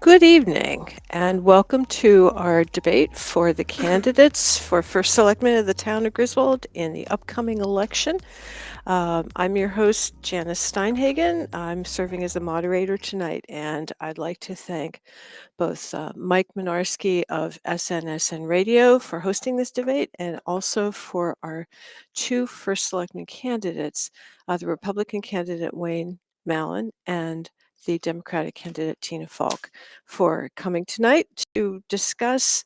Good evening, and welcome to our debate for the candidates for First Selectman of the Town of Griswold in the upcoming election. I'm your host, Janice Steinhagen. I'm serving as the moderator tonight, and I'd like to thank both Mike Minarski of SNSN Radio for hosting this debate, and also for our two First Selectman candidates, the Republican candidate Wayne Malin and the Democratic candidate Tina Falck, for coming tonight to discuss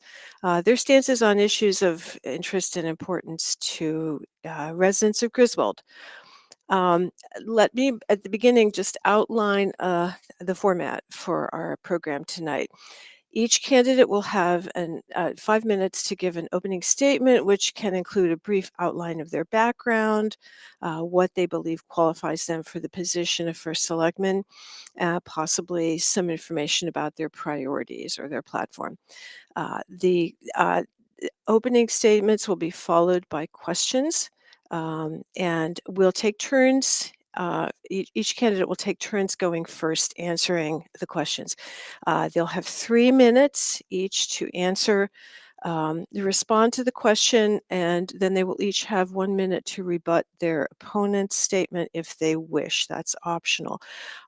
their stances on issues of interest and importance to residents of Griswold. Let me, at the beginning, just outline the format for our program tonight. Each candidate will have 5 minutes to give an opening statement, which can include a brief outline of their background, what they believe qualifies them for the position of First Selectman, possibly some information about their priorities or their platform. The opening statements will be followed by questions, and we'll take turns. Each candidate will take turns going first, answering the questions. They'll have 3 minutes each to answer, respond to the question, and then they will each have 1 minute to rebut their opponent's statement if they wish. That's optional.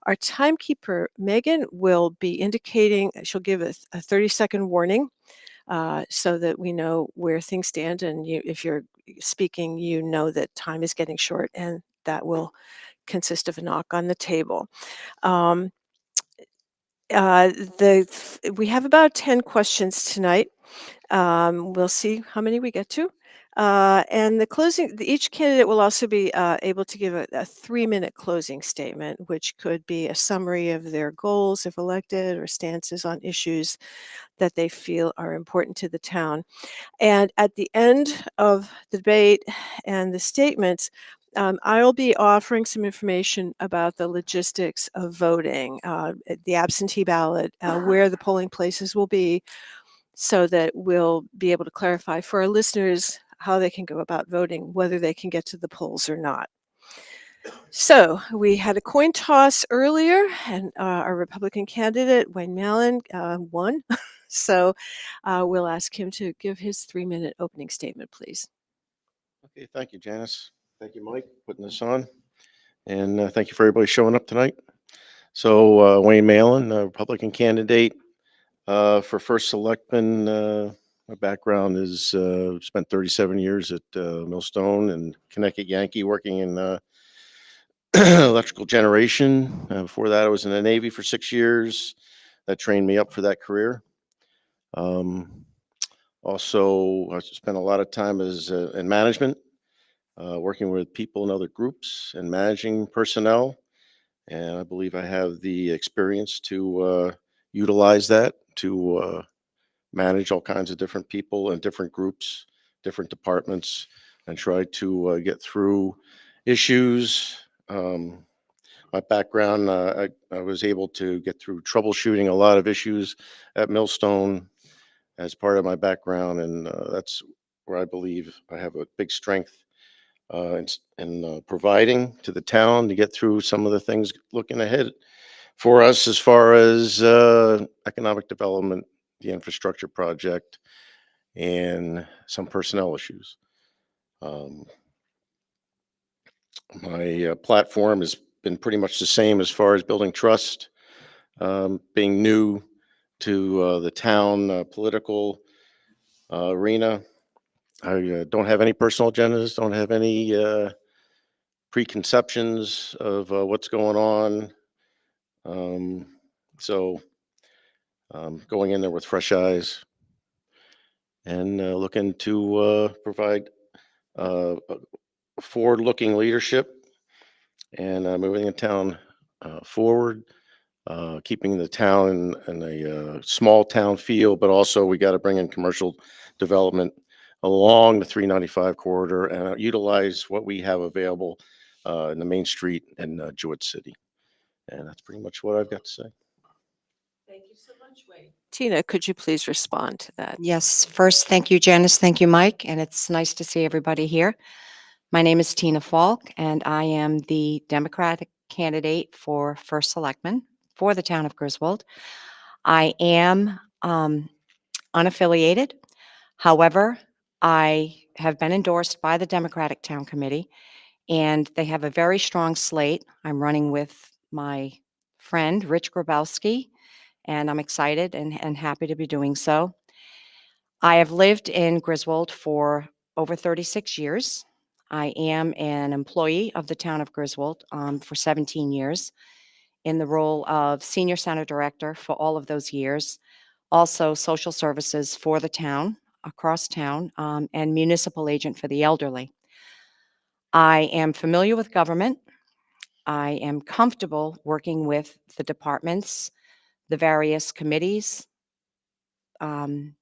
Our timekeeper, Megan, will be indicating, she'll give a 30-second warning, so that we know where things stand. And if you're speaking, you know that time is getting short, and that will consist of a knock on the table. Um, we have about 10 questions tonight. We'll see how many we get to. And each candidate will also be able to give a 3-minute closing statement, which could be a summary of their goals if elected, or stances on issues that they feel are important to the town. And at the end of the debate and the statements, I'll be offering some information about the logistics of voting, the absentee ballot, where the polling places will be, so that we'll be able to clarify for our listeners how they can go about voting, whether they can get to the polls or not. So we had a coin toss earlier, and our Republican candidate, Wayne Malin, won. So we'll ask him to give his 3-minute opening statement, please. Okay, thank you, Janice. Thank you, Mike, putting this on. And thank you for everybody showing up tonight. So Wayne Malin, Republican candidate for First Selectman. My background is spent 37 years at Millstone and Connecticut Yankee working in electrical generation. Before that, I was in the Navy for 6 years. That trained me up for that career. Also, I spent a lot of time in management, working with people in other groups and managing personnel. And I believe I have the experience to utilize that to manage all kinds of different people and different groups, different departments, and try to get through issues. My background, I was able to get through troubleshooting a lot of issues at Millstone as part of my background, and that's where I believe I have a big strength in providing to the town to get through some of the things looking ahead for us as far as economic development, the infrastructure project, and some personnel issues. My platform has been pretty much the same as far as building trust, being new to the town political arena. I don't have any personal agendas, don't have any preconceptions of what's going on. So going in there with fresh eyes and looking to provide forward-looking leadership and moving the town forward, keeping the town in a small town feel, but also we got to bring in commercial development along the 395 corridor and utilize what we have available in the main street in Jewett City. And that's pretty much what I've got to say. Thank you so much, Wayne. Tina, could you please respond to that? Yes, first, thank you, Janice. Thank you, Mike. And it's nice to see everybody here. My name is Tina Falck, and I am the Democratic candidate for First Selectman for the town of Griswold. I am unaffiliated. However, I have been endorsed by the Democratic Town Committee, and they have a very strong slate. I'm running with my friend, Rich Grabowski, and I'm excited and happy to be doing so. I have lived in Griswold for over 36 years. I am an employee of the town of Griswold for 17 years in the role of senior center director for all of those years, also social services for the town, across town, and municipal agent for the elderly. I am familiar with government. I am comfortable working with the departments, the various committees. Um,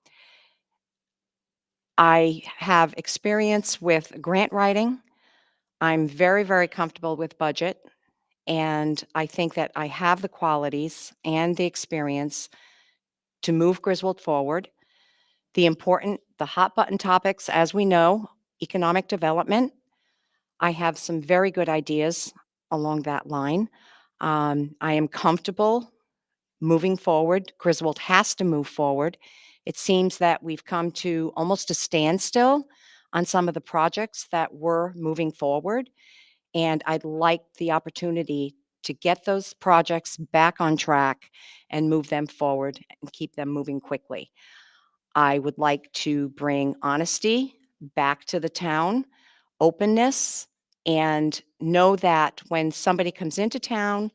I have experience with grant writing. I'm very, very comfortable with budget, and I think that I have the qualities and the experience to move Griswold forward. The hot button topics, as we know, economic development. I have some very good ideas along that line. I am comfortable moving forward. Griswold has to move forward. It seems that we've come to almost a standstill on some of the projects that were moving forward. And I'd like the opportunity to get those projects back on track and move them forward and keep them moving quickly. I would like to bring honesty back to the town, openness, and know that when somebody comes into town,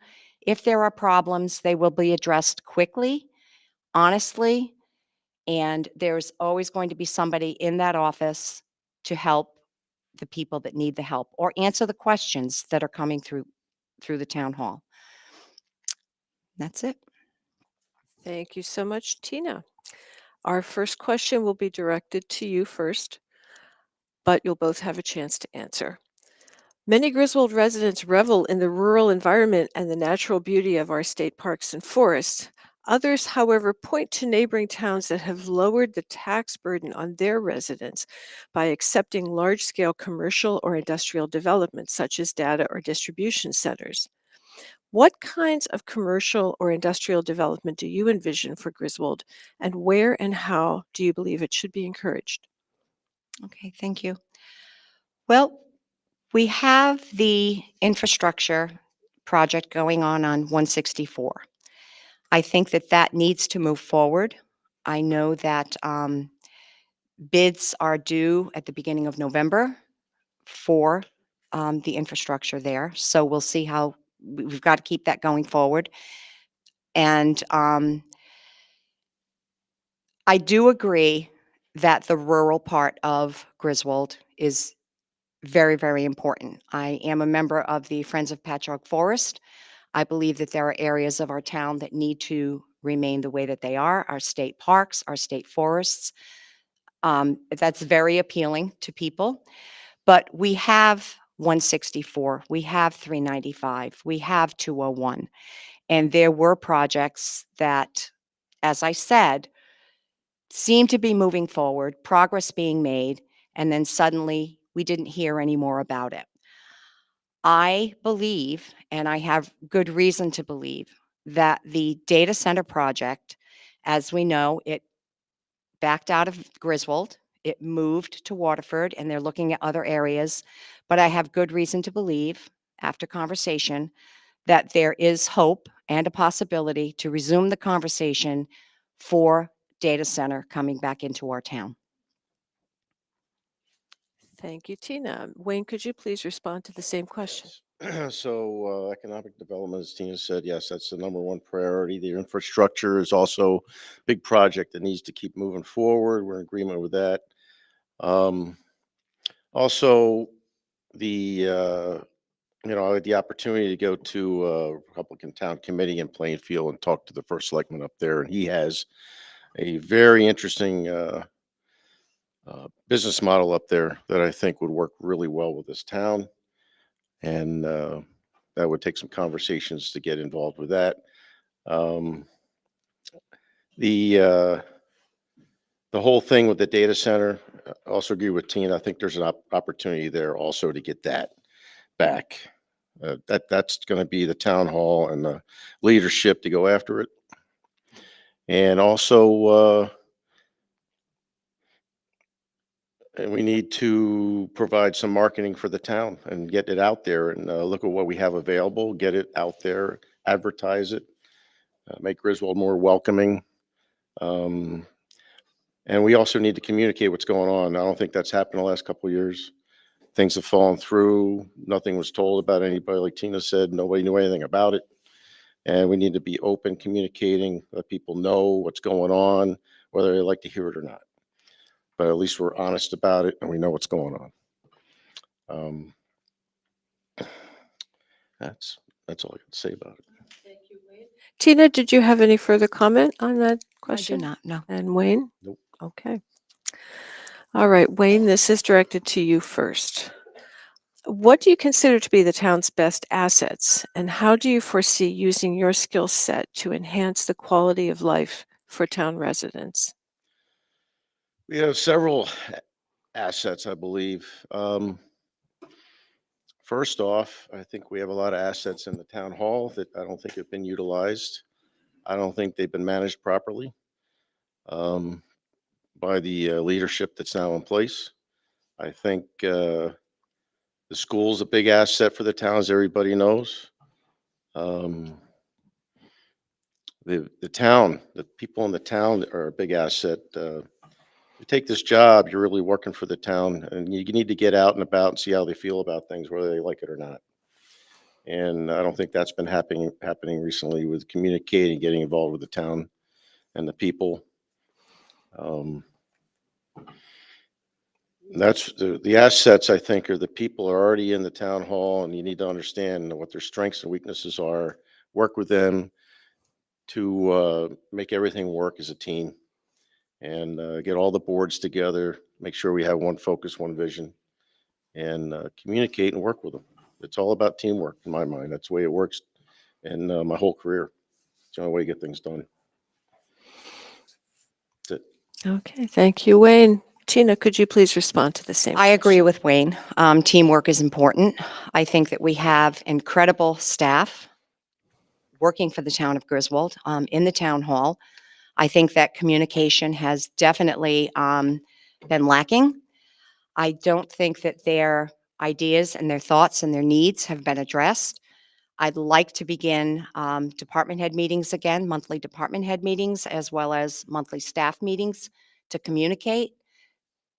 if there are problems, they will be addressed quickly, honestly, and there's always going to be somebody in that office to help the people that need the help or answer the questions that are coming through the town hall. That's it. Thank you so much, Tina. Our first question will be directed to you first, but you'll both have a chance to answer. Many Griswold residents revel in the rural environment and the natural beauty of our state parks and forests. Others, however, point to neighboring towns that have lowered the tax burden on their residents by accepting large-scale commercial or industrial development, such as data or distribution centers. What kinds of commercial or industrial development do you envision for Griswold, and where and how do you believe it should be encouraged? Okay, thank you. Well, we have the infrastructure project going on 164. I think that that needs to move forward. I know that bids are due at the beginning of November for the infrastructure there. So we'll see how we've got to keep that going forward. And I do agree that the rural part of Griswold is very, very important. I am a member of the Friends of Patchogue Forest. I believe that there are areas of our town that need to remain the way that they are, our state parks, our state forests. That's very appealing to people. But we have 164, we have 395, we have 201. And there were projects that, as I said, seemed to be moving forward, progress being made, and then suddenly we didn't hear any more about it. I believe, and I have good reason to believe, that the data center project, as we know, it backed out of Griswold, it moved to Waterford, and they're looking at other areas. But I have good reason to believe, after conversation, that there is hope and a possibility to resume the conversation for data center coming back into our town. Thank you, Tina. Wayne, could you please respond to the same question? So economic development, as Tina said, yes, that's the number one priority. The infrastructure is also a big project that needs to keep moving forward. We're in agreement with that. Also, I had the opportunity to go to a Republican town committee in Plainfield and talk to the first selectman up there, and he has a very interesting business model up there that I think would work really well with this town. And that would take some conversations to get involved with that. Um, the the whole thing with the data center, I also agree with Tina. I think there's an opportunity there also to get that back. That's going to be the town hall and the leadership to go after it. And also, and we need to provide some marketing for the town and get it out there and look at what we have available, get it out there, advertise it, make Griswold more welcoming. Um, and we also need to communicate what's going on. I don't think that's happened the last couple of years. Things have fallen through. Nothing was told about anybody. Like Tina said, nobody knew anything about it. And we need to be open, communicating, let people know what's going on, whether they like to hear it or not. But at least we're honest about it and we know what's going on. Um, that's all I can say about it. Thank you, Wayne. Tina, did you have any further comment on that I do question? not, no. And Wayne? Nope. Okay. All right, Wayne, this is directed to you first. What do you consider to be the town's best assets, and how do you foresee using your skill set to enhance the quality of life for town residents? We have several assets, I believe. First off, I think we have a lot of assets in the town hall that I don't think have been utilized. I don't think they've been managed properly um, by the leadership that's now in place. I think the school's a big asset for the town, as everybody knows. Um, the town, the people in the town are a big asset. You take this job, you're really working for the town, and you need to get out and about and see how they feel about things, whether they like it or not. And I don't think that's been happening recently with communicating, getting involved with the town and the people. Um, that's the assets, I think, are the people are already in the town hall, and you need to understand what their strengths and weaknesses are, work with them to make everything work as a team, and get all the boards together, make sure we have one focus, one vision, and communicate and work with them. It's all about teamwork in my mind. That's the way it works in my whole career. It's the only way to get things done. That's it. Okay, thank you, Wayne. Tina, could you please respond to the same I agree question? with Wayne. Teamwork is important. I think that we have incredible staff working for the town of Griswold in the town hall. I think that communication has definitely been lacking. I don't think that their ideas and their thoughts and their needs have been addressed. I'd like to begin department head meetings again, monthly department head meetings, as well as monthly staff meetings to communicate,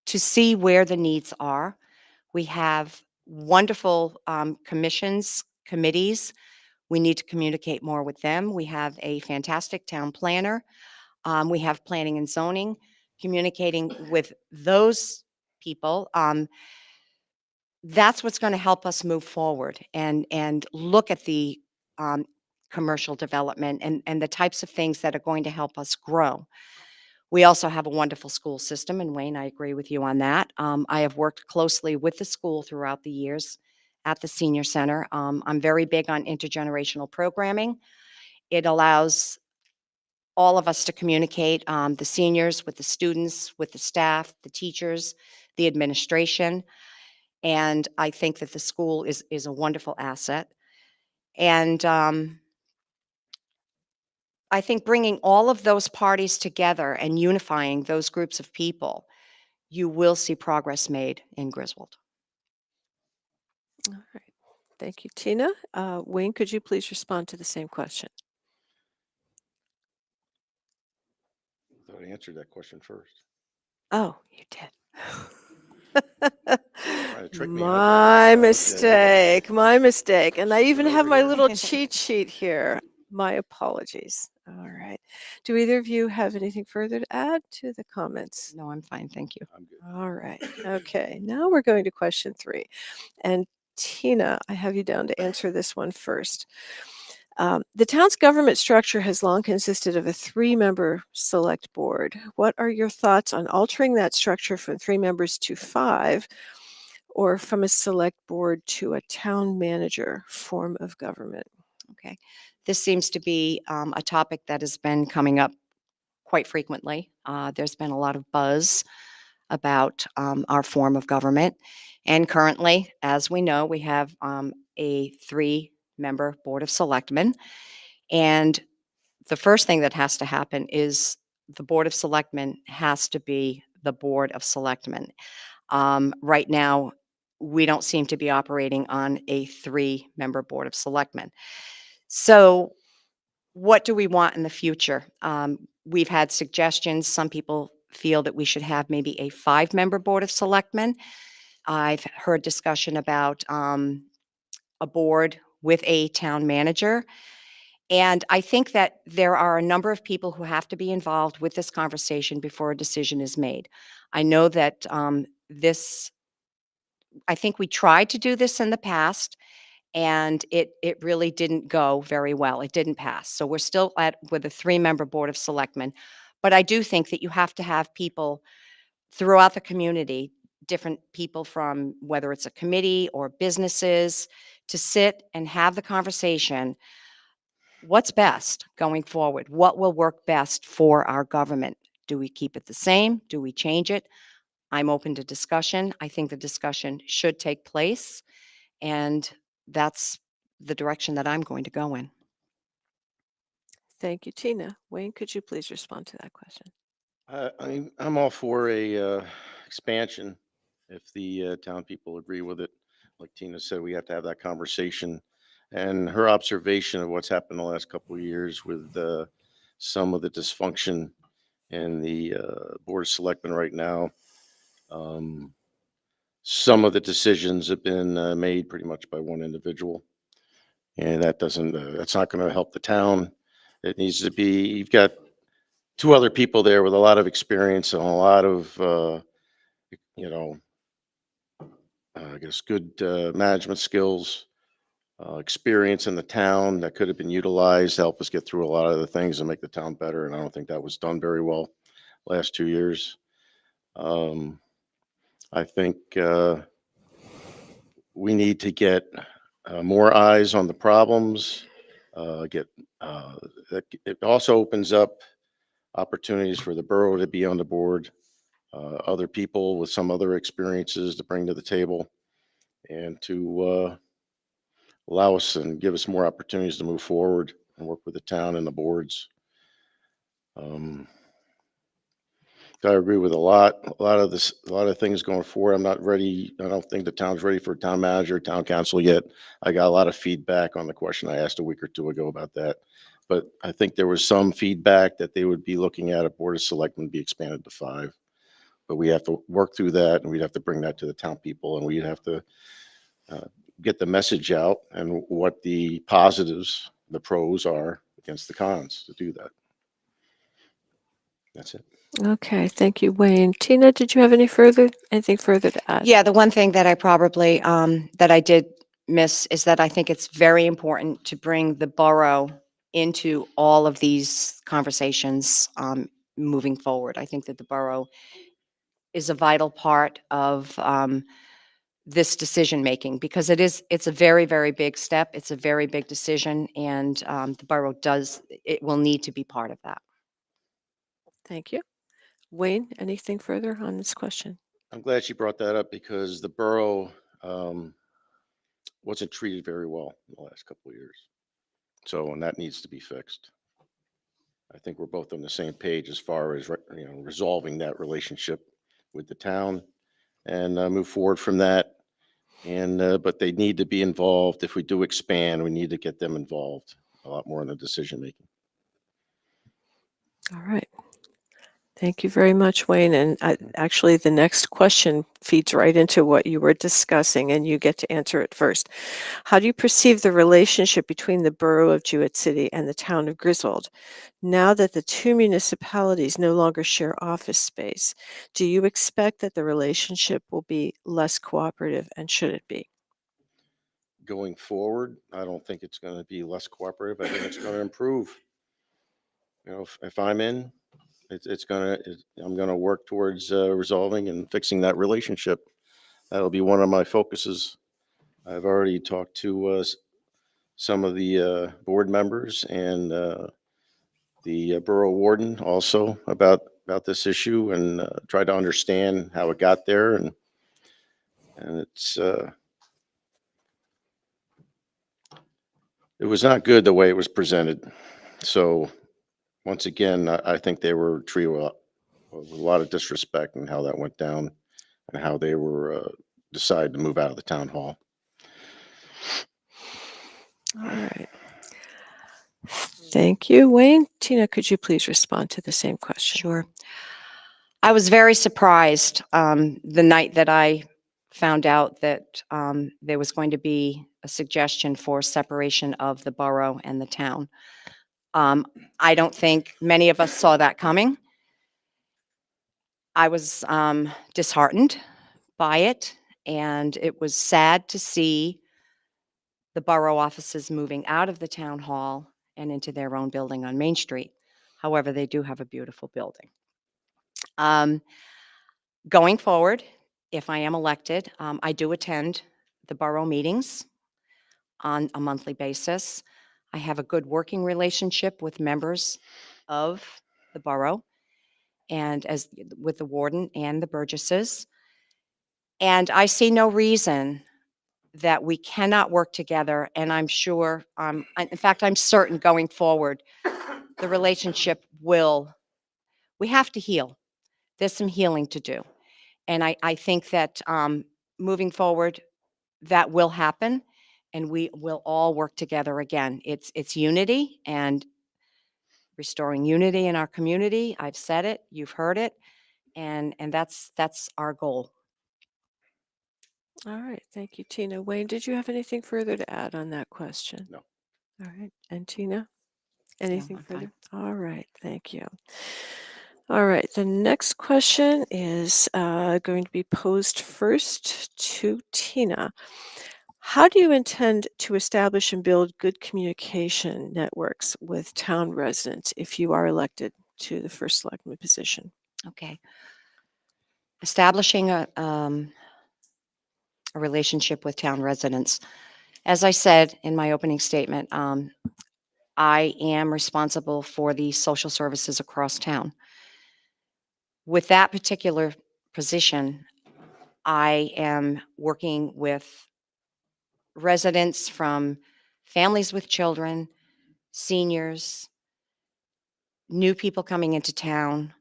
to see where the needs are. We have wonderful commissions, committees. We need to communicate more with them. We have a fantastic town planner. We have planning and zoning, communicating with those people. That's what's going to help us move forward and look at the um, commercial development and the types of things that are going to help us grow. We also have a wonderful school system, and Wayne, I agree with you on that. I have worked closely with the school throughout the years at the senior center. I'm very big on intergenerational programming. It allows all of us to communicate, the seniors with the students, with the staff, the teachers, the administration. And I think that the school is a wonderful asset. And I think bringing all of those parties together and unifying those groups of people, you will see progress made in Griswold. All right. Thank you, Tina. Wayne, could you please respond to the same question? I thought I answered that question first. Oh, you did. Trying to trick me, huh? My Okay. mistake. My mistake. And I even Sit have over my here. little cheat sheet here. My apologies. All right. Do either of you have anything further to add to the comments? No, I'm fine, thank you. I'm good. All right. Okay. Now we're going to question 3. And Tina, I have you down to answer this one first. The town's government structure has long consisted of a 3-member select board. What are your thoughts on altering that structure from 3 members to 5, or from a select board to a town manager form of government? Okay. This seems to be a topic that has been coming up quite frequently. There's been a lot of buzz about our form of government. And currently, as we know, we have a 3-member board of selectmen. And the first thing that has to happen is the Board of Selectmen has to be the Board of Selectmen. Right now, we don't seem to be operating on a 3-member Board of Selectmen. So what do we want in the future? We've had suggestions. Some people feel that we should have maybe a 5-member Board of Selectmen. I've heard discussion about a board with a town manager. And I think that there are a number of people who have to be involved with this conversation before a decision is made. I know that I think we tried to do this in the past, and it really didn't go very well. It didn't pass. So we're still with a 3-member Board of Selectmen. But I do think that you have to have people throughout the community, different people from whether it's a committee or businesses, to sit and have the conversation. What's best going forward? What will work best for our government? Do we keep it the same? Do we change it? I'm open to discussion. I think the discussion should take place, and that's the direction that I'm going to go in. Thank you, Tina. Wayne, could you please respond to that question? I'm all for a expansion if the town people agree with it. Like Tina said, we have to have that conversation. And her observation of what's happened the last couple of years with some of the dysfunction in the Board of Selectmen right now. Some of the decisions have been made pretty much by one individual, and that's not going to help the town. It needs to be, you've got 2 other people there with a lot of experience and a lot of, I guess, good management skills, experience in the town that could have been utilized to help us get through a lot of the things and make the town better. And I don't think that was done very well last 2 years. I think we need to get more eyes on the problems. It also opens up opportunities for the borough to be on the board, other people with some other experiences to bring to the table, and to allow us and give us more opportunities to move forward and work with the town and the boards. I agree with a lot of things going forward. I'm not ready. I don't think the town's ready for a town manager, town council yet. I got a lot of feedback on the question I asked a week or 2 ago about that. But I think there was some feedback that they would be looking at a Board of Selectmen be expanded to 5. But we have to work through that, and we'd have to bring that to the town people, and we'd have to get the message out and what the positives, the pros are against the cons to do that. That's it. Okay, thank you, Wayne. Tina, did you have anything further to add? Yeah, the one thing that I probably that I did miss is that I think it's very important to bring the borough into all of these conversations moving forward. I think that the borough is a vital part of this decision making, because it's a very, very big step. It's a very big decision, and the borough will need to be part of that. Thank you. Wayne, anything further on this question? I'm glad she brought that up because the borough wasn't treated very well in the last couple of years. So, and that needs to be fixed. I think we're both on the same page as far as resolving that relationship with the town and move forward from that. And but they need to be involved. If we do expand, we need to get them involved a lot more in the decision making. All right. Thank you very much, Wayne. And actually, the next question feeds right into what you were discussing, and you get to answer it first. How do you perceive the relationship between the borough of Jewett City and the town of Griswold? Now that the 2 municipalities no longer share office space, do you expect that the relationship will be less cooperative, and should it be? Going forward, I don't think it's going to be less cooperative. I think it's going to improve. If I'm in, I'm going to work towards resolving and fixing that relationship. That'll be one of my focuses. I've already talked to some of the board members and the borough warden also about this issue, and try to understand how it got there. And it was not good the way it was presented. So once again, I think they were treated with a lot of disrespect in how that went down and how they were decided to move out of the town hall. All right. Thank you, Wayne. Tina, could you please respond to the same question? Sure. I was very surprised the night that I found out that there was going to be a suggestion for separation of the borough and the town. I don't think many of us saw that coming. I was disheartened by it, and it was sad to see the borough offices moving out of the town hall and into their own building on Main Street. However, they do have a beautiful building. Going forward, if I am elected, I do attend the borough meetings on a monthly basis. I have a good working relationship with members of the borough and as with the warden and the burgesses. And I see no reason that we cannot work together. And I'm sure, in fact, I'm certain going forward, the relationship we have to heal. There's some healing to do. And I think that moving forward, that will happen, and we will all work together again. It's unity and restoring unity in our community. I've said it, you've heard it, and that's our goal. All right. Thank you, Tina. Wayne, did you have anything further to add on that question? No. All right. And Tina, anything I'm further? fine. All right. Thank you. All right. The next question is going to be posed first to Tina. How do you intend to establish and build good communication networks with town residents if you are elected to the First Selectman position? Okay. Establishing a relationship with town residents. As I said in my opening statement, I am responsible for the social services across town. With that particular position, I am working with residents from families with children, seniors, new people coming into town.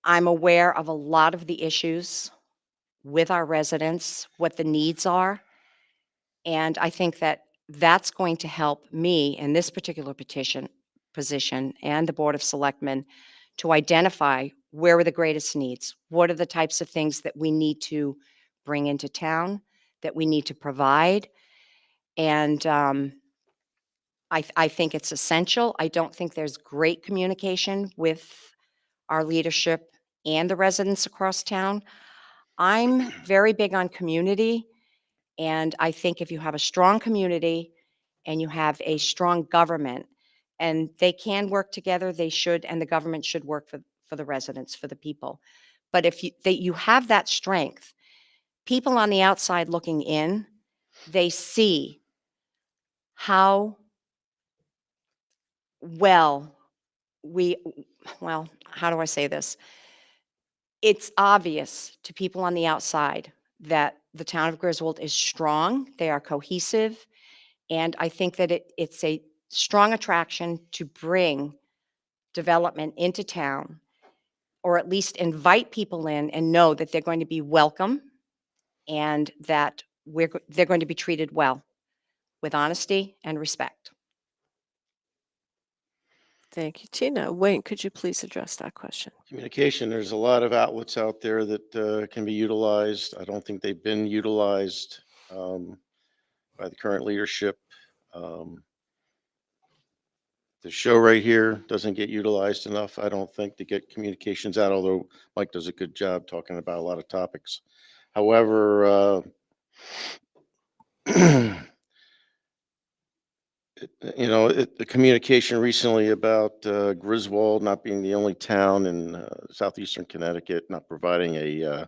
I'm aware of a lot of the issues with our residents, what the needs are. And I think that that's going to help me in this particular position and the Board of Selectmen to identify where are the greatest needs, what are the types of things that we need to bring into town, that we need to provide. And I think it's essential. I don't think there's great communication with our leadership and the residents across town. I'm very big on community, and I think if you have a strong community and you have a strong government, and they can work together, they should, and the government should work for the residents, for the people. But if you have that strength, people on the outside looking in, they see how well how do I say this? It's obvious to people on the outside that the town of Griswold is strong, they are cohesive, and I think that it's a strong attraction to bring development into town, or at least invite people in and know that they're going to be welcome and that they're going to be treated well with honesty and respect. Thank you, Tina. Wayne, could you please address that question? Communication, there's a lot of outlets out there that can be utilized. I don't think they've been utilized by the current leadership. The show right here doesn't get utilized enough, I don't think, to get communications out, although Mike does a good job talking about a lot of topics. However, the communication recently about Griswold not being the only town in southeastern Connecticut not providing a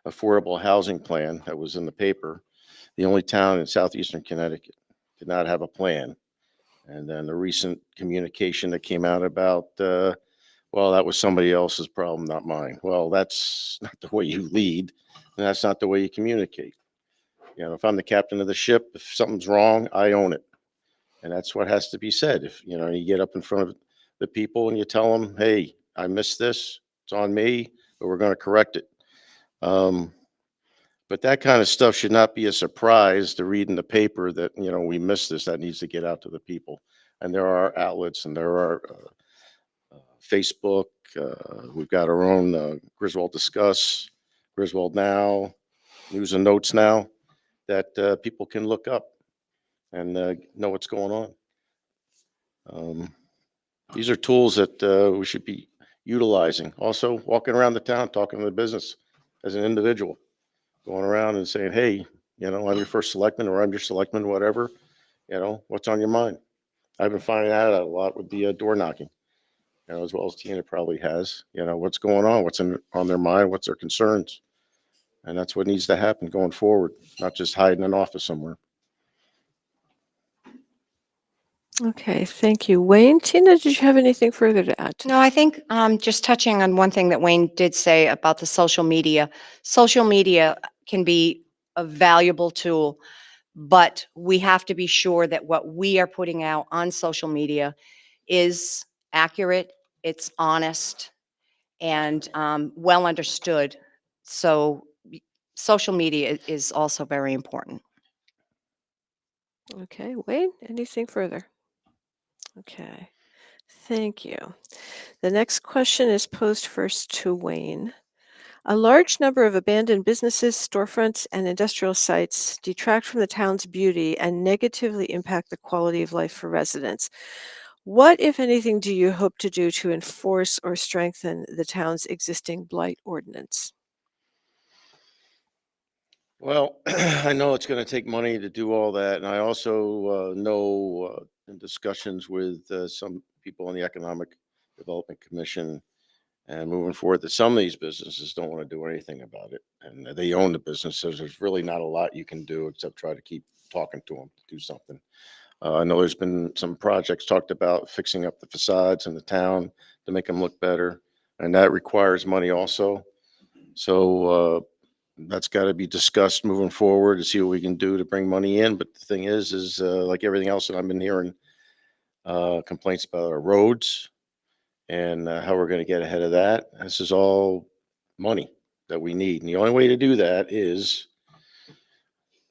affordable housing plan that was in the paper. The only town in southeastern Connecticut did not have a plan. And then the recent communication that came out about, well, that was somebody else's problem, not mine. Well, that's not the way you lead, and that's not the way you communicate. If I'm the captain of the ship, if something's wrong, I own it. And that's what has to be said. If you get up in front of the people and you tell them, hey, I missed this. It's on me, but we're going to correct it. But that kind of stuff should not be a surprise to read in the paper that, we missed this. That needs to get out to the people. And there are outlets and there are Facebook. We've got our own Griswold Discuss, Griswold Now, News and Notes Now that people can look up and know what's going on. These are tools that we should be utilizing. Also, walking around the town, talking to the business as an individual, going around and saying, hey, I'm your first selectman or I'm your selectman, whatever, what's on your mind? I've been finding that out a lot with the door knocking, as well as Tina probably has, what's going on, what's on their mind, what's their concerns. And that's what needs to happen going forward, not just hide in an office somewhere. Okay, thank you. Wayne, Tina, did you have anything further to add to No, I think just touching on one thing that Wayne did say about the social media. Social media can be a valuable tool, but we have to be sure that what we are putting out on social media is accurate, it's honest, and well understood. So social media is also very important. Okay, Wayne, anything further? Okay, thank you. The next question is posed first to Wayne. A large number of abandoned businesses, storefronts, and industrial sites detract from the town's beauty and negatively impact the quality of life for residents. What, if anything, do you hope to do to enforce or strengthen the town's existing blight ordinance? Well, I know it's going to take money to do all that. And I also know in discussions with some people on the Economic Development Commission and moving forward that some of these businesses don't want to do anything about it. And they own the businesses. There's really not a lot you can do except try to keep talking to them to do something. I know there's been some projects talked about fixing up the facades in the town to make them look better. And that requires money also. So that's got to be discussed moving forward to see what we can do to bring money in. But the thing is like everything else that I've been hearing complaints about our roads and how we're going to get ahead of that. This is all money that we need. And the only way to do that is,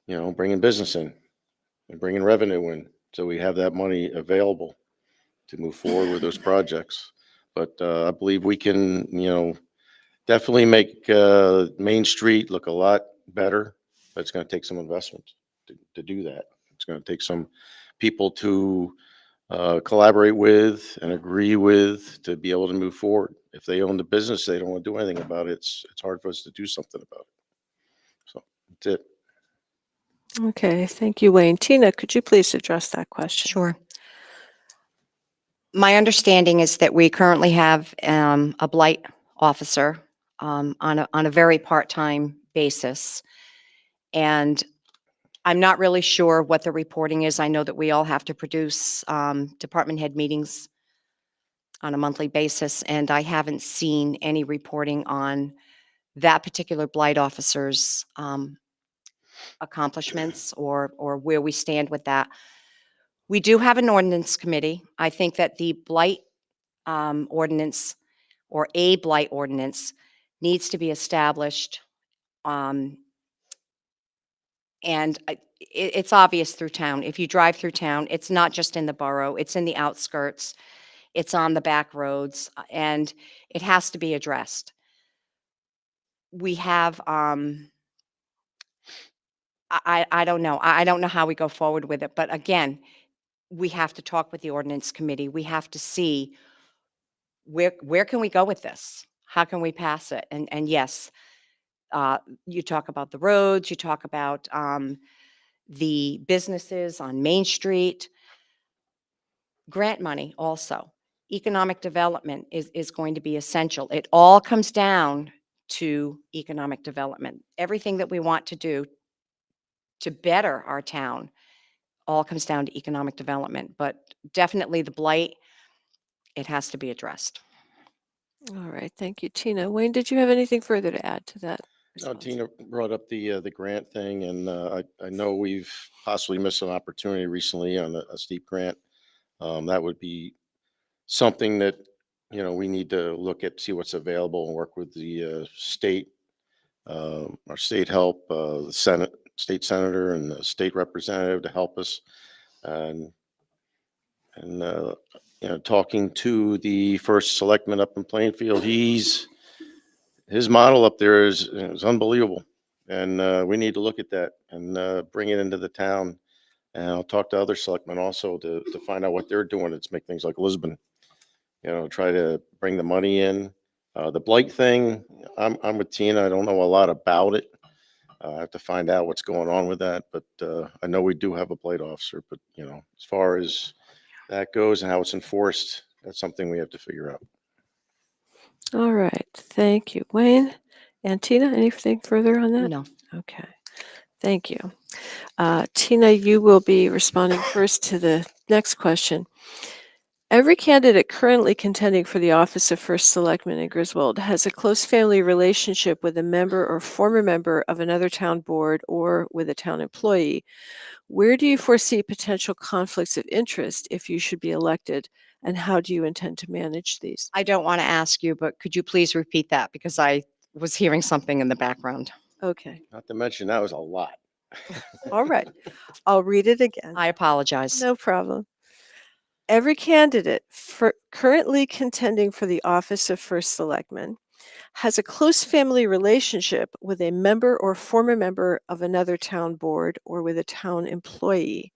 bringing business in and bringing revenue in. So we have that money available to move forward with those projects. But I believe we can, definitely make Main Street look a lot better, but it's going to take some investment to do that. It's going to take some people to collaborate with and agree with to be able to move forward. If they own the business, they don't want to do anything about it. It's hard for us to do something about it. So that's it. Okay, thank you, Wayne. Tina, could you please address that question? Sure. My understanding is that we currently have a blight officer on a very part-time basis. And I'm not really sure what the reporting is. I know that we all have to produce department head meetings on a monthly basis, and I haven't seen any reporting on that particular blight officer's accomplishments or where we stand with that. We do have an ordinance committee. I think that the blight ordinance or a blight ordinance needs to be established. And it's obvious through town. If you drive through town, it's not just in the borough, it's in the outskirts, it's on the back roads, and it has to be addressed. We have, I don't know. I don't know how we go forward with it. But again, we have to talk with the ordinance committee. We have to see where can we go with this? How can we pass it? And yes, you talk about the roads, you talk about the businesses on Main Street, grant money also. Economic development is going to be essential. It all comes down to economic development. Everything that we want to do to better our town all comes down to economic development. But definitely the blight, it has to be addressed. All right, thank you, Tina. Wayne, did you have anything further to add to that No, response? Tina brought up the grant thing, and I know we've possibly missed an opportunity recently on a steep grant. That would be something that, we need to look at, see what's available and work with the state, our state help, the Senate, state senator and the state representative to help us. And, and talking to the first selectman up in Plainfield, his model up there is unbelievable. And we need to look at that and bring it into the town. And I'll talk to other selectmen also to find out what they're doing. It's make things like Lisbon, try to bring the money in. The blight thing, I'm with Tina. I don't know a lot about it. I have to find out what's going on with that, but I know we do have a blight officer. But as far as that goes and how it's enforced, that's something we have to figure out. All right. Thank you, Wayne. And Tina, anything further on that? No. Okay. Thank you. Tina, you will be responding first to the next question. Every candidate currently contending for the office of First Selectman in Griswold has a close family relationship with a member or former member of another town board or with a town employee. Where do you foresee potential conflicts of interest if you should be elected, and how do you intend to manage these? I don't want to ask you, but could you please repeat that? Because I was hearing something in the background. Okay. Not to mention that was a lot. All right. I'll read it again. I apologize. No problem. Every candidate currently contending for the office of First Selectman has a close family relationship with a member or former member of another town board or with a town employee.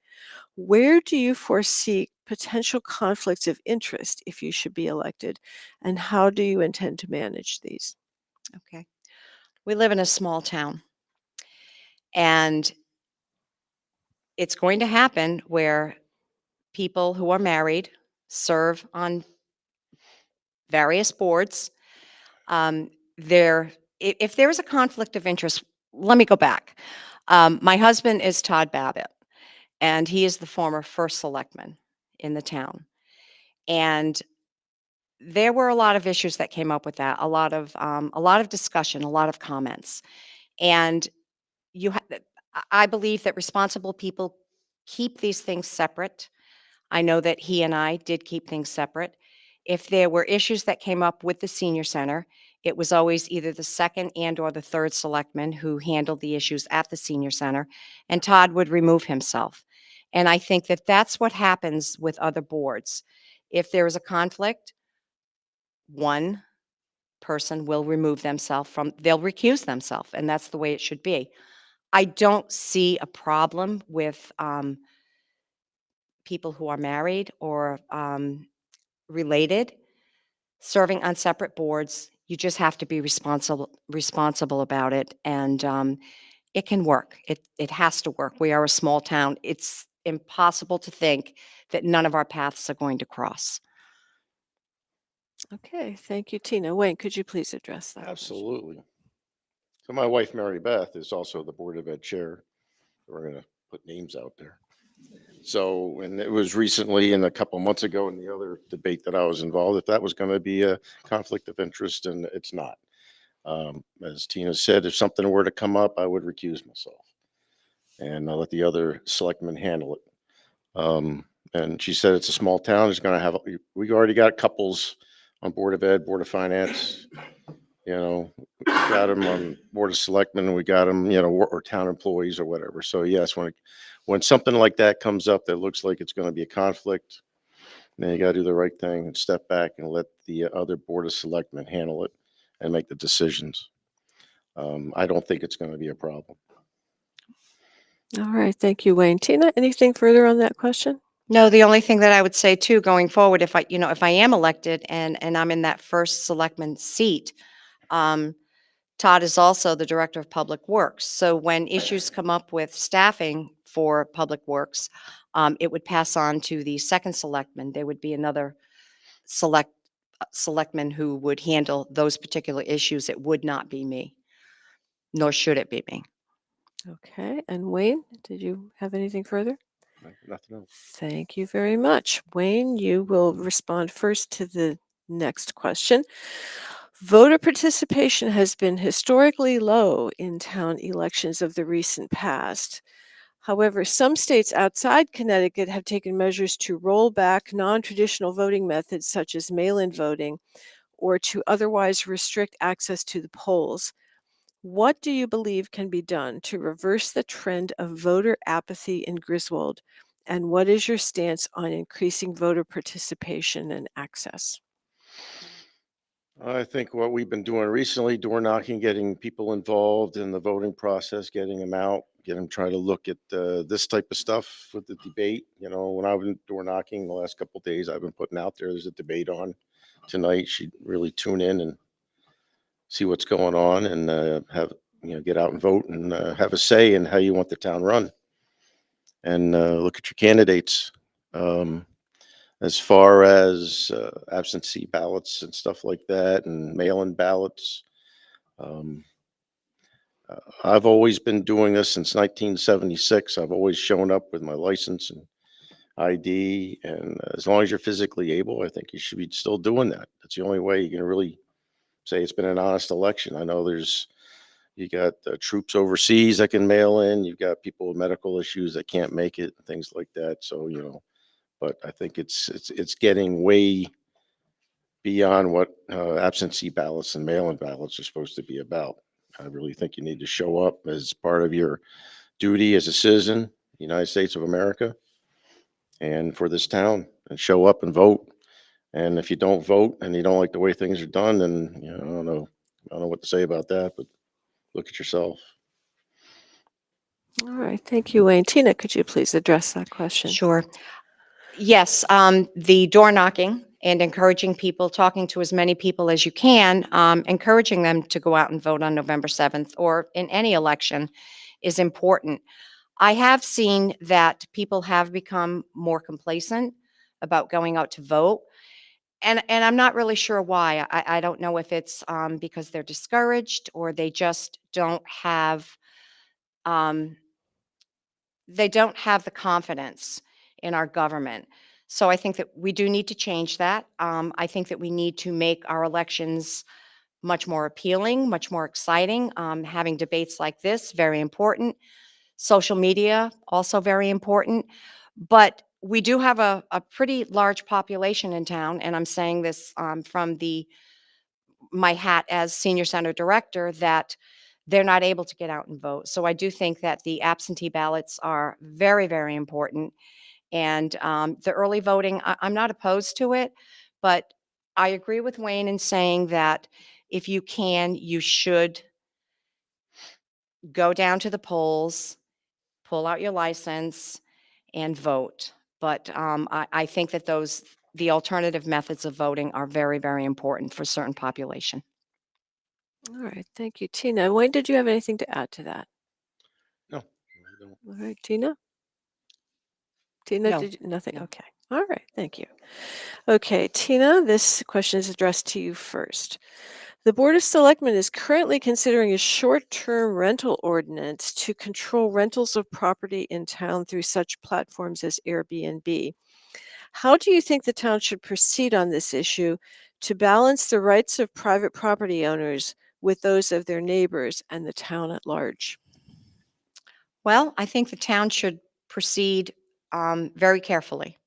Where do you foresee potential conflicts of interest if you should be elected, and how do you intend to manage these? Okay. We live in a small town, and it's going to happen where people who are married serve on various boards. If there is a conflict of interest, let me go back. My husband is Todd Babbitt, and he is the former first selectman in the town. And there were a lot of issues that came up with that, a lot of discussion, a lot of comments. And I believe that responsible people keep these things separate. I know that he and I did keep things separate. If there were issues that came up with the senior center, it was always either the second and or the third selectman who handled the issues at the senior center, and Todd would remove himself. And I think that that's what happens with other boards. If there is a conflict, one person will remove themselves they'll recuse themselves, and that's the way it should be. I don't see a problem with people who are married or related serving on separate boards. You just have to be responsible about it, and it can work. It has to work. We are a small town. It's impossible to think that none of our paths are going to cross. Okay, thank you, Tina. Wayne, could you please address that? Absolutely. So my wife, Mary Beth, is also the Board of Ed chair. We're going to put names out there. So, and it was recently and a couple months ago in the other debate that I was involved, if that was going to be a conflict of interest, and it's not. As Tina said, if something were to come up, I would recuse myself and I'll let the other selectmen handle it. And she said it's a small town. It's going to have, we already got couples on Board of Ed, Board of Finance. We got them on Board of Selectmen, and we got them, or town employees or whatever. So yes, when something like that comes up that looks like it's going to be a conflict, then you got to do the right thing and step back and let the other Board of Selectmen handle it and make the decisions. I don't think it's going to be a problem. All right, thank you, Wayne. Tina, anything further on that question? No, the only thing that I would say too, going forward, if I am elected and I'm in that first selectman seat, Todd is also the director of public works. So when issues come up with staffing for public works, it would pass on to the second selectman. There would be another selectman who would handle those particular issues. It would not be me, nor should it be me. Okay, and Wayne, did you have anything further? Nothing else. Thank you very much. Wayne, you will respond first to the next question. Voter participation has been historically low in town elections of the recent past. However, some states outside Connecticut have taken measures to roll back non-traditional voting methods such as mail-in voting or to otherwise restrict access to the polls. What do you believe can be done to reverse the trend of voter apathy in Griswold? And what is your stance on increasing voter participation and access? I think what we've been doing recently, door knocking, getting people involved in the voting process, getting them out, get them trying to look at this type of stuff with the debate. You know, when I've been door knocking the last couple of days, I've been putting out there's a debate on tonight. She'd really tune in and see what's going on and have, get out and vote and have a say in how you want the town run and look at your candidates. Um, as far as absentee ballots and stuff like that and mail-in ballots. Um, I've always been doing this since 1976. I've always shown up with my license and ID, and as long as you're physically able, I think you should be still doing that. That's the only way you can really say it's been an honest election. I know you got troops overseas that can mail in. You've got people with medical issues that can't make it, and things like that. So, but I think it's getting way beyond what absentee ballots and mail-in ballots are supposed to be about. I really think you need to show up as part of your duty as a citizen, United States of America, and for this town, and show up and vote. And if you don't vote and you don't like the way things are done, then I don't know what to say about that. But look at yourself. All right, thank you, Wayne. Tina, could you please address that question? Sure. Yes, the door knocking and encouraging people, talking to as many people as you can, encouraging them to go out and vote on November 7th or in any election is important. I have seen that people have become more complacent about going out to vote. And I'm not really sure why. I don't know if it's because they're discouraged or um, they don't have the confidence in our government. So I think that we do need to change that. I think that we need to make our elections much more appealing, much more exciting. Having debates like this, very important. Social media, also very important. But we do have a pretty large population in town, and I'm saying this from my hat as senior center director, that they're not able to get out and vote. So I do think that the absentee ballots are very, very important. And the early voting, I'm not opposed to it, but I agree with Wayne in saying that if you can, you should go down to the polls, pull out your license, and vote. But I think that the alternative methods of voting are very, very important for certain population. All right, thank you, Tina. Wayne, did you have anything to add to that? No, I don't. All right, Tina? Tina, No, did you, nothing? no. Okay. All right, thank you. Okay, Tina, this question is addressed to you first. The Board of Selectmen is currently considering a short-term rental ordinance to control rentals of property in town through such platforms as Airbnb. How do you think the town should proceed on this issue to balance the rights of private property owners with those of their neighbors and the town at large? Well, I think the town should proceed very carefully.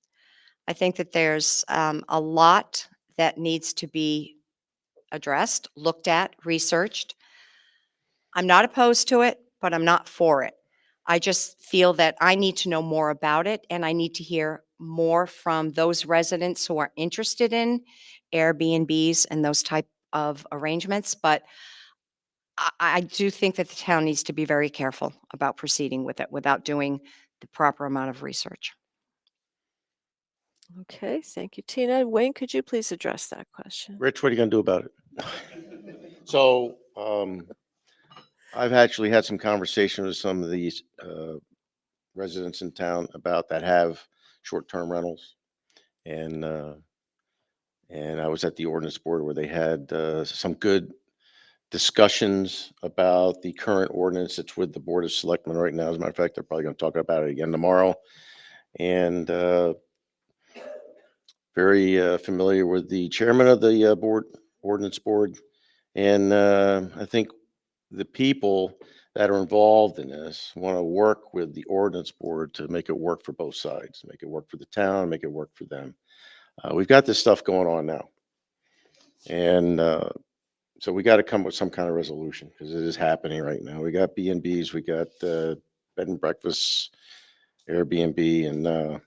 I think that there's a lot that needs to be addressed, looked at, researched. I'm not opposed to it, but I'm not for it. I just feel that I need to know more about it, and I need to hear more from those residents who are interested in Airbnbs and those type of arrangements. But I do think that the town needs to be very careful about proceeding with it without doing the proper amount of research. Okay, thank you, Tina. Wayne, could you please address that question? Rich, what are you going to do about it? So, I've actually had some conversation with some of these residents in town about that have short-term rentals, and I was at the ordinance board where they had some good discussions about the current ordinance. It's with the Board of Selectmen right now. As a matter of fact, they're probably going to talk about it again tomorrow, and very familiar with the chairman of the ordinance board, and I think the people that are involved in this want to work with the ordinance board to make it work for both sides, make it work for the town, make it work for them. We've got this stuff going on now. And so we got to come with some kind of resolution because it is happening right now. We got B&Bs, we got bed and breakfasts, Airbnb, and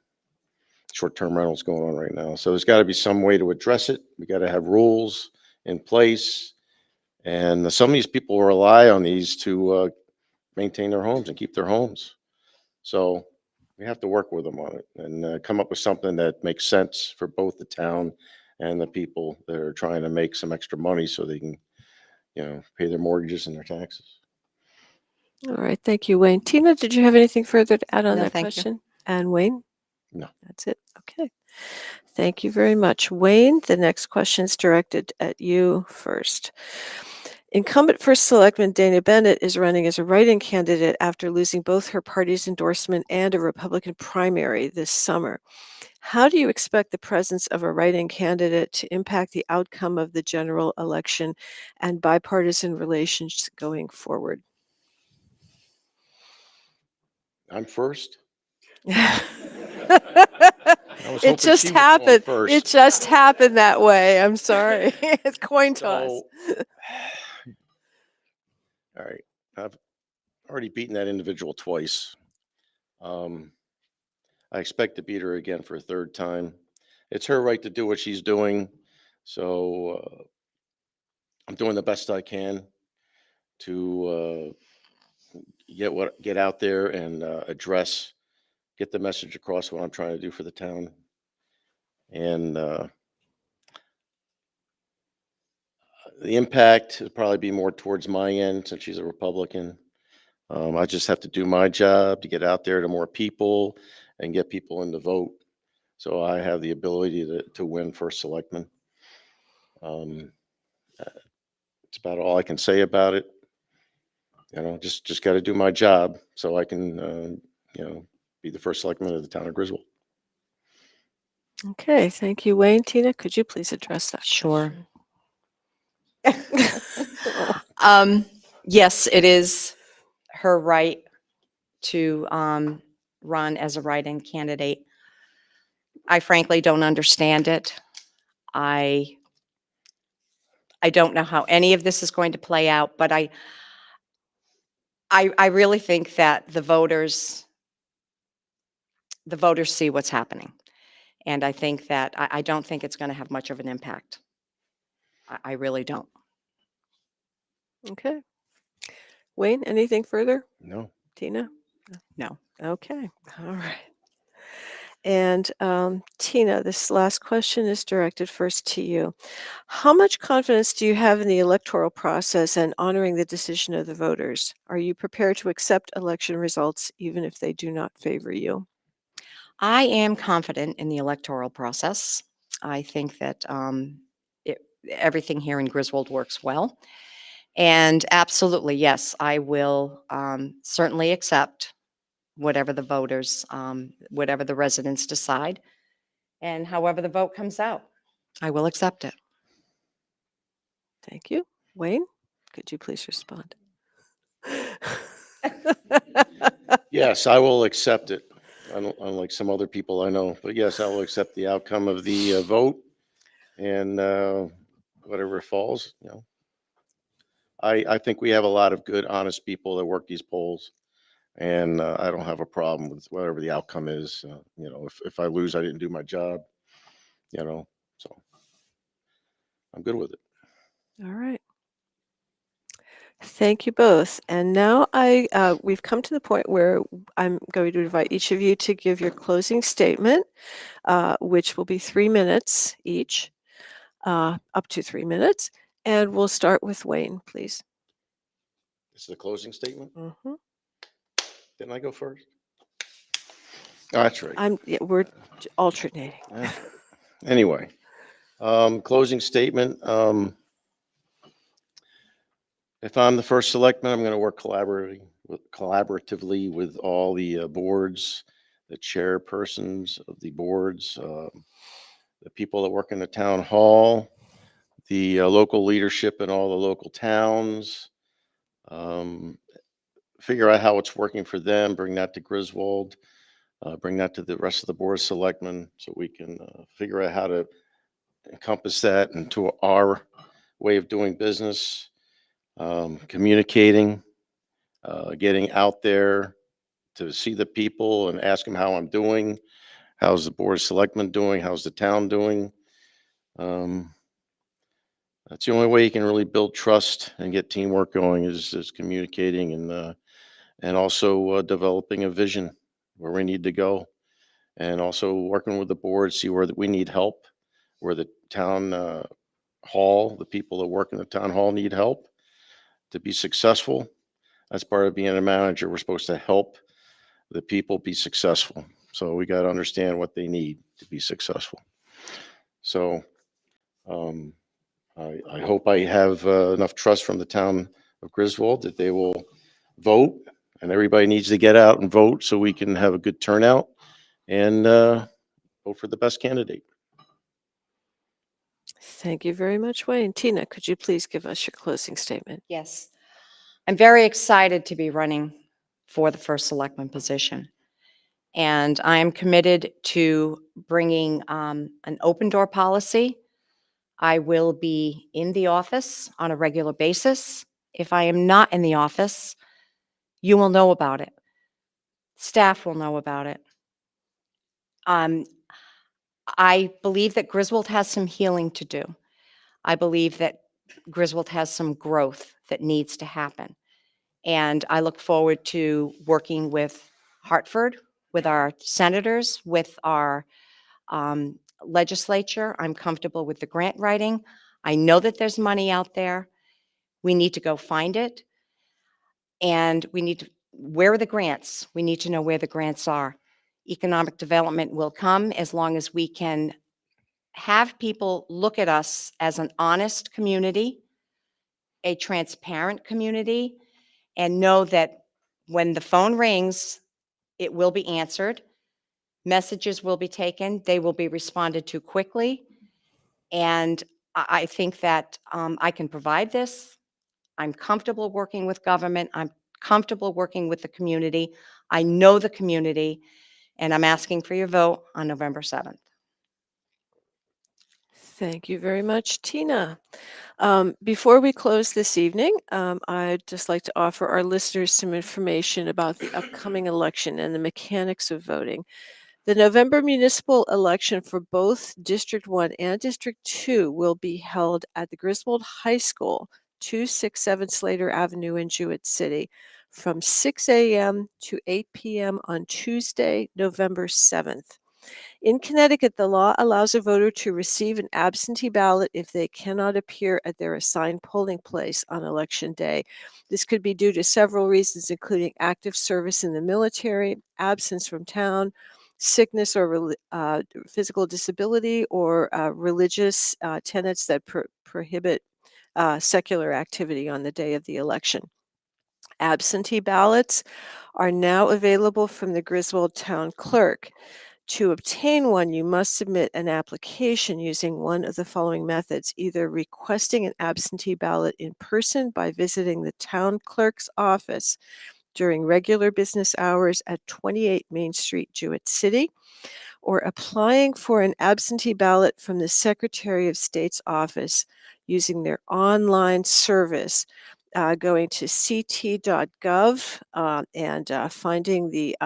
short-term rentals going on right now. So there's got to be some way to address it. We got to have rules in place. And some of these people rely on these to maintain their homes and keep their homes. So we have to work with them on it and come up with something that makes sense for both the town and the people that are trying to make some extra money so they can, pay their mortgages and their taxes. All right. Thank you, Wayne. Tina, did you have anything further to add on No, that thank you. question? And Wayne? No. That's it. Okay. Thank you very much. Wayne, the next question is directed at you first. Incumbent First Selectman Dana Bennett is running as a write-in candidate after losing both her party's endorsement and a Republican primary this summer. How do you expect the presence of a write-in candidate to impact the outcome of the general election and bipartisan relations going forward? I'm first. It I was hoping just she was going happened. first. It just happened that way. I'm sorry. It's coin toss. So, all right. I've already beaten that individual twice. I expect to beat her again for a third time. It's her right to do what she's doing. So I'm doing the best I can to get out there and get the message across what I'm trying to do for the town. And the impact will probably be more towards my end since she's a Republican. I just have to do my job to get out there to more people and get people in the vote. So I have the ability to win First Selectman. It's about all I can say about it. Just got to do my job so I can, be the First Selectman of the town of Griswold. Okay, thank you, Wayne. Tina, could you please address that? Sure. question? Yes, it is her right to run as a write-in candidate. I frankly don't understand it. I don't know how any of this is going to play out, but I really think that the voters see what's happening. And I think that I don't think it's going to have much of an impact. I really don't. Okay. Wayne, anything further? No. Tina? No. Okay. All right. And Tina, this last question is directed first to you. How much confidence do you have in the electoral process and honoring the decision of the voters? Are you prepared to accept election results even if they do not favor you? I am confident in the electoral process. I think that everything here in Griswold works well. And absolutely, yes, I will certainly accept whatever the voters, whatever the residents decide. And however the vote comes out, I will accept it. Thank you. Wayne, could you please respond? Yes, I will accept it. Unlike some other people I know, but yes, I will accept the outcome of the vote and whatever falls. I think we have a lot of good, honest people that work these polls, and I don't have a problem with whatever the outcome is. If I lose, I didn't do my job. So I'm good with it. All right. Thank you both. And now we've come to the point where I'm going to invite each of you to give your closing statement, which will be 3 minutes each, up to 3 minutes. And we'll start with Wayne, please. This is the closing statement. Mm-hmm. Didn't I go first? Oh, that's right. We're alternating. That's right. Anyway, closing statement. If I'm the First Selectman, I'm going to work collaboratively with all the boards, the chairpersons of the boards, the people that work in the town hall, the local leadership in all the local towns, figure out how it's working for them, bring that to Griswold, bring that to the rest of the board of selectmen so we can figure out how to encompass that into our way of doing business, communicating, getting out there to see the people and ask them how I'm doing. How's the board of selectmen doing? How's the town doing? That's the only way you can really build trust and get teamwork going is communicating and also developing a vision where we need to go, and also working with the board, see where we need help, where the town hall, the people that work in the town hall need help to be successful. That's part of being a manager. We're supposed to help the people be successful. So we got to understand what they need to be successful. So I hope I have enough trust from the town of Griswold that they will vote, and everybody needs to get out and vote so we can have a good turnout and vote for the best candidate. Thank you very much, Wayne. Tina, could you please give us your closing statement? Yes. I'm very excited to be running for the First Selectman position. And I am committed to bringing an open door policy. I will be in the office on a regular basis. If I am not in the office, you will know about it. Staff will know about it. I believe that Griswold has some healing to do. I believe that Griswold has some growth that needs to happen. And I look forward to working with Hartford, with our senators, with our legislature. I'm comfortable with the grant writing. I know that there's money out there. We need to go find it. And we need to, where are the grants? We need to know where the grants are. Economic development will come as long as we can have people look at us as an honest community, a transparent community, and know that when the phone rings, it will be answered. Messages will be taken. They will be responded to quickly. And I think that I can provide this. I'm comfortable working with government. I'm comfortable working with the community. I know the community, and I'm asking for your vote on November 7th. Thank you very much, Tina. Before we close this evening, I'd just like to offer our listeners some information about the upcoming election and the mechanics of voting. The November municipal election for both District 1 and District 2 will be held at the Griswold High School, 267 Slater Avenue in Jewett City, from 6 a.m. to 8 p.m. on Tuesday, November 7th. In Connecticut, the law allows a voter to receive an absentee ballot if they cannot appear at their assigned polling place on election day. This could be due to several reasons, including active service in the military, absence from town, sickness or physical disability, or religious tenets that prohibit secular activity on the day of the election. Absentee ballots are now available from the Griswold Town Clerk. To obtain one, you must submit an application using one of the following methods, either requesting an absentee ballot in person by visiting the town clerk's office during regular business hours at 28 Main Street, Jewett City, or applying for an absentee ballot from the Secretary of State's office using their online service, going to ct.gov and finding the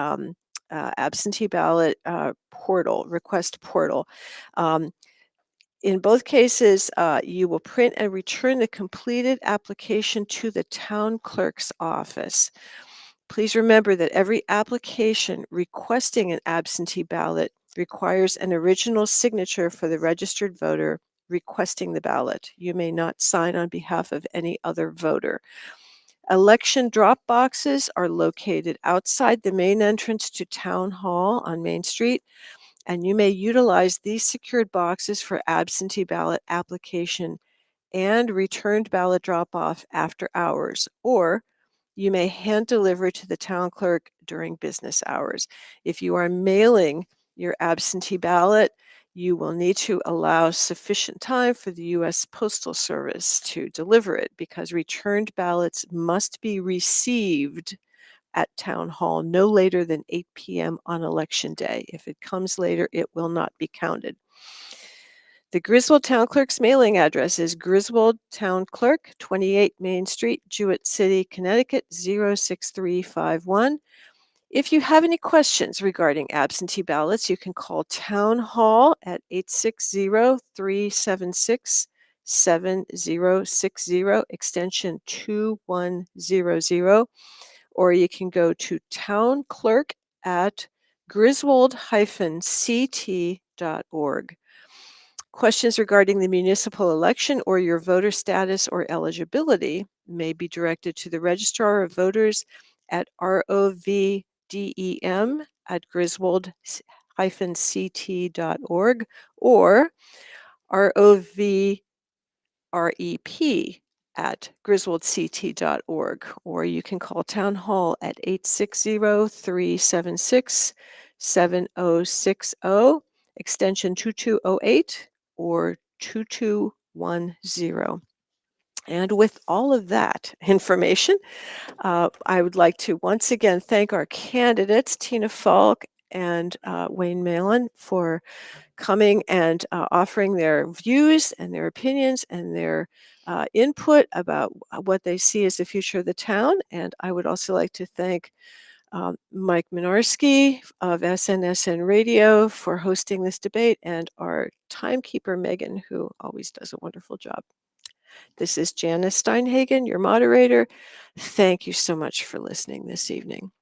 absentee ballot request portal. In both cases, you will print and return the completed application to the town clerk's office. Please remember that every application requesting an absentee ballot requires an original signature for the registered voter requesting the ballot. You may not sign on behalf of any other voter. Election drop boxes are located outside the main entrance to Town Hall on Main Street, and you may utilize these secured boxes for absentee ballot application and returned ballot drop-off after hours, or you may hand deliver to the town clerk during business hours. If you are mailing your absentee ballot, you will need to allow sufficient time for the U.S. Postal Service to deliver it, because returned ballots must be received at Town Hall no later than 8 p.m. on Election Day. If it comes later, it will not be counted. The Griswold Town Clerk's mailing address is Griswold Town Clerk, 28 Main Street, Jewett City, Connecticut, 06351. If you have any questions regarding absentee ballots, you can call Town Hall at 860-376-7060, extension 2100, or you can go to townclerk at griswold-ct.org. Questions regarding the municipal election or your voter status or eligibility may be directed to the Registrar of Voters at rovdem@griswold-ct.org or rovrep@griswoldct.org, or you can call Town Hall at 860-376-7060, extension 2208 or 2210. And with all of that information, I would like to once again thank our candidates, Tina Falck and Wayne Malin, for coming and offering their views and their opinions and their input about what they see as the future of the town. And I would also like to thank Mike Minarski of SNSN Radio for hosting this debate, and our timekeeper, Megan, who always does a wonderful job. This is Janice Steinhagen, your moderator. Thank you so much for listening this evening.